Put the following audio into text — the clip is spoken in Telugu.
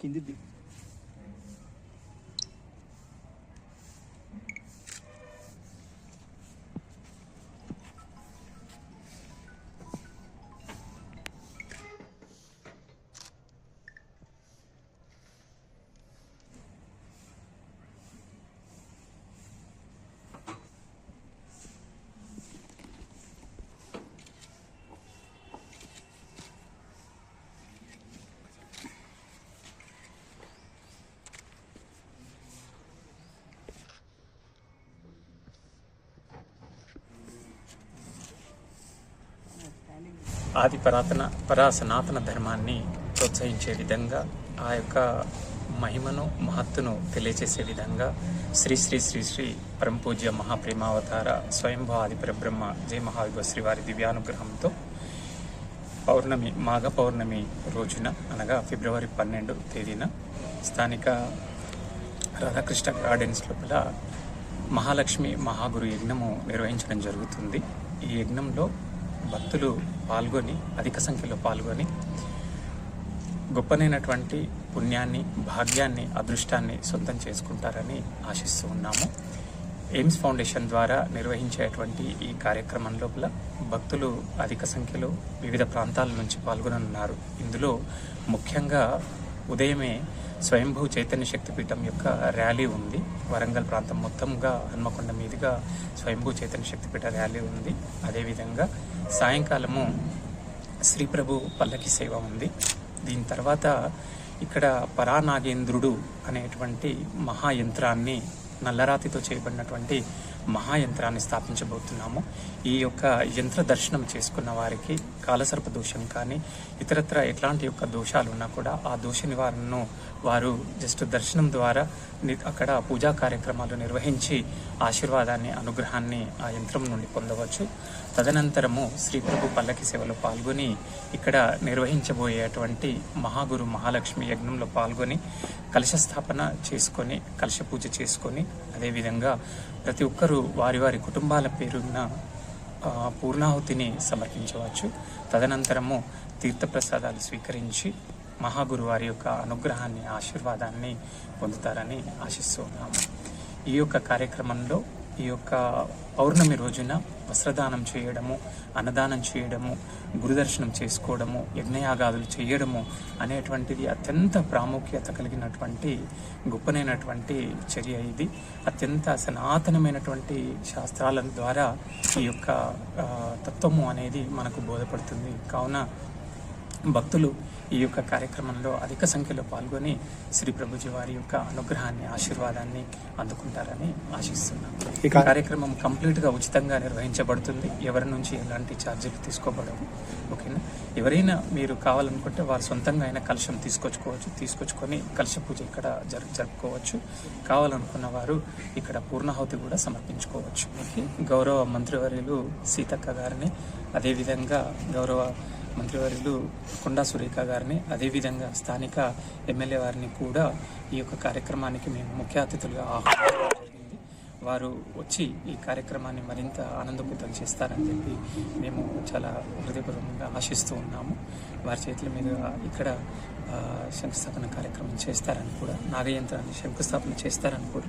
కింది ఆది సనాతన ధర్మాన్ని ప్రోత్సహించే విధంగా ఆ యొక్క మహిమను మహత్తును తెలియచేసే విధంగా శ్రీ శ్రీ శ్రీ శ్రీ పరమపూజ్య మహాప్రేమావతార స్వయంభూ ఆది పరబ్రహ్మ జయ మహావిభవ శ్రీవారి దివ్యానుగ్రహంతో మాఘ పౌర్ణమి రోజున అనగా ఫిబ్రవరి 12 తేదీన స్థానిక రాధాకృష్ణ గార్డెన్స్ లోపల మహాలక్ష్మి మహాగురు యజ్ఞము నిర్వహించడం జరుగుతుంది. ఈ యజ్ఞంలో భక్తులు పాల్గొని అధిక సంఖ్యలో పాల్గొని గొప్పనైనటువంటి పుణ్యాన్ని, భాగ్యాన్ని, అదృష్టాన్ని సొంతం చేసుకుంటారని ఆశిస్తూ ఉన్నాము. ఎయిమ్స్ ఫౌండేషన్ ద్వారా నిర్వహించేటువంటి ఈ కార్యక్రమం లోపల భక్తులు అధిక సంఖ్యలో వివిధ ప్రాంతాల నుంచి పాల్గొననున్నారు. ఇందులో ముఖ్యంగా ఉదయమే స్వయంభూ చైతన్య శక్తిపీఠం యొక్క ర్యాలీ ఉంది. వరంగల్ ప్రాంతం మొత్తంగా హన్మకొండ మీదుగా స్వయంభూ చైతన్య శక్తిపీఠ ర్యాలీ ఉంది. అదేవిధంగా సాయంకాలము శ్రీ ప్రభు పల్లకి సేవ ఉంది. దీని తర్వాత ఇక్కడ పరానాగేంద్రుడు అనేటువంటి మహాయంత్రాన్ని, నల్లరాతితో చేయబడినటువంటి మహాయంత్రాన్ని స్థాపించబోతున్నాము. ఈ యొక్క యంత్ర దర్శనం చేసుకున్న వారికి కాలసర్ప దోషం కానీ ఇతరత్ర ఎట్లాంటి యొక్క దోషాలు ఉన్నా కూడా ఆ దోష నివారణను వారు జస్ట్ దర్శనం ద్వారా అక్కడ పూజా కార్యక్రమాలు నిర్వహించి ఆశీర్వాదాన్ని, అనుగ్రహాన్ని ఆ యంత్రం నుండి పొందవచ్చు. తదనంతరము శ్రీ ప్రభు పల్లకి సేవలో పాల్గొని ఇక్కడ నిర్వహించబోయేటువంటి మహాగురు మహాలక్ష్మి యజ్ఞంలో పాల్గొని కలశ స్థాపన చేసుకొని, కలశ పూజ చేసుకొని, అదేవిధంగా ప్రతి ఒక్కరూ వారి వారి కుటుంబాల పేరున్న పూర్ణాహుతిని సమర్పించవచ్చు. తదనంతరము తీర్థప్రసాదాలు స్వీకరించి మహాగురు వారి యొక్క అనుగ్రహాన్ని, ఆశీర్వాదాన్ని పొందుతారని ఆశిస్తూ ఉన్నాము. ఈ యొక్క కార్యక్రమంలో ఈ యొక్క పౌర్ణమి రోజున వస్త్రదానం చేయడము, అన్నదానం చేయడము, గురుదర్శనం చేసుకోవడము, యజ్ఞయాగాదులు చేయడము అనేటువంటిది అత్యంత ప్రాముఖ్యత కలిగినటువంటి గొప్పనైనటువంటి చర్య. ఇది అత్యంత సనాతనమైనటువంటి శాస్త్రాల ద్వారా ఈ యొక్క తత్వము అనేది మనకు బోధపడుతుంది. కావున భక్తులు ఈ యొక్క కార్యక్రమంలో అధిక సంఖ్యలో పాల్గొని శ్రీ ప్రభుజీ వారి యొక్క అనుగ్రహాన్ని, ఆశీర్వాదాన్ని అందుకుంటారని ఆశిస్తున్నాను. ఈ కార్యక్రమం కంప్లీట్గా ఉచితంగా నిర్వహించబడుతుంది. ఎవరి నుంచి ఎలాంటి ఛార్జీలు తీసుకోబడవు. ఓకేనా? ఎవరైనా మీరు కావాలనుకుంటే వారు సొంతంగా అయినా కలశం తీసుకొచ్చుకొని కలశ పూజ ఇక్కడ జరుపుకోవచ్చు. కావాలనుకున్న వారు ఇక్కడ పూర్ణాహుతి కూడా సమర్పించుకోవచ్చు. గౌరవ మంత్రివర్యులు సీతక్క గారిని, అదేవిధంగా గౌరవ మంత్రివర్యులు కొండా సురేఖ గారిని, అదేవిధంగా స్థానిక ఎమ్మెల్యే వారిని కూడా ఈ యొక్క కార్యక్రమానికి మేము ముఖ్య అతిథులుగా ఆహ్వానించడం జరిగింది. వారు వచ్చి ఈ కార్యక్రమాన్ని మరింత ఆనందపూతం చేస్తారని చెప్పి మేము చాలా హృదయపూర్వకంగా ఆశిస్తూ ఉన్నాము. వారి చేతుల మీద ఇక్కడ శంకుస్థాపన కార్యక్రమం చేస్తారని కూడా, నాగయంత్రాన్ని శంకుస్థాపన చేస్తారని కూడా